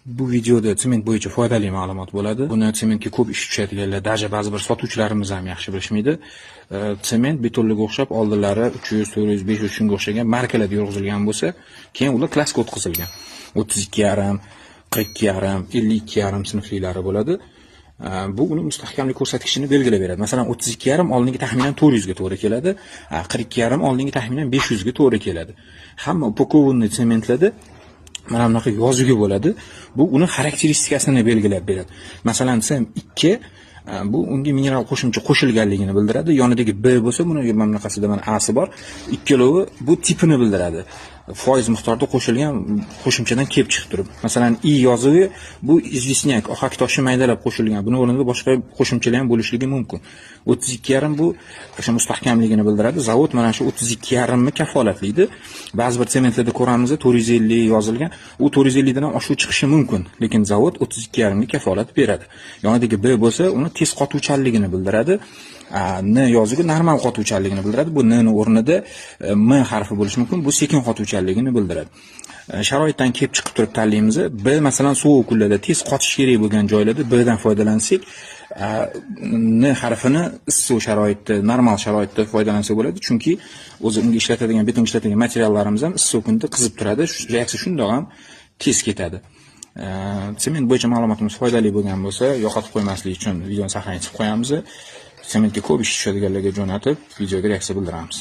Bu videoda tsement bo'yicha foydali ma'lumot bo'ladi. Buni sementga ko'p ish tushadiganlar, даже ba'zi bir sotuvchilarimiz ham yaxshi bilishmaydi. Sement betonlarga o'xshab oldinlari 300, 400, 500 shunga o'xshagan markalarda yurg'izilgan bo'lsa, keyin ular klassga o'tkazilgan. 32,5, 42,5, 52,5 sinflilari bo'ladi. Bu uni mustahkamlik ko'rsatkichini belgilab beradi. Masalan, 32,5 oldingi taxminan 400 ga to'g'ri keladi, 42,5 oldingi taxminan 500 ga to'g'ri keladi. Hamma upakovanный sementlarda mana bunaqa yozuvi bo'ladi. Bu uni xarakteristikasini belgilab beradi. Masalan, SM2 bu unga mineral qo'shimcha qo'shilganligini bildiradi. Yonidagi B bo'lsa, buni mana bunaqasida mana A si bor. Ikkalovi bu tipini bildiradi. Foiz miqdorida qo'shilgan qo'shimchadan kelib chiqib turib. Masalan, I yozuvi bu izvisnyak, ohak toshi maydalab qo'shilgan. Buni o'rnida boshqa qo'shimchalar ham bo'lishligi mumkin. 32,5 bu o'sha mustahkamligini bildiradi. Zavod mana shu 32,5 ni kafolatlaydi. Ba'zi bir sementlarda ko'ramiz 450 yozilgan. U 450 dan oshib chiqishi mumkin, lekin zavod 32,5 ga kafolat beradi. Yonidagi B bo'lsa, uni tez qotuvchanligini bildiradi. N yozuvi normal qotuvchanligini bildiradi. Bu N ning o'rnida M harfi bo'lishi mumkin. Bu sekin qotuvchanligini bildiradi. Sharoitdan kelib chiqib turib tanlaymiz. B masalan sovuq kunlarda tez qotish kerak bo'lgan joylarda B dan foydalansak, N harfini issiq sharoitda, normal sharoitda foydalansa bo'ladi, chunki o'zi unga ishlatadigan, beton ishlatadigan materiallarimiz ham issiq kunda qizib turadi. Reaksiya shundoq ham tez ketadi. Sement bo'yicha ma'lumotimiz foydali bo'lgan bo'lsa, yo'qotib qo'ymaslik uchun videoni saqlanib qo'yamiz. Sementga ko'p ish tushadiganlarga jo'natib, videoga reaksiya bildiramiz.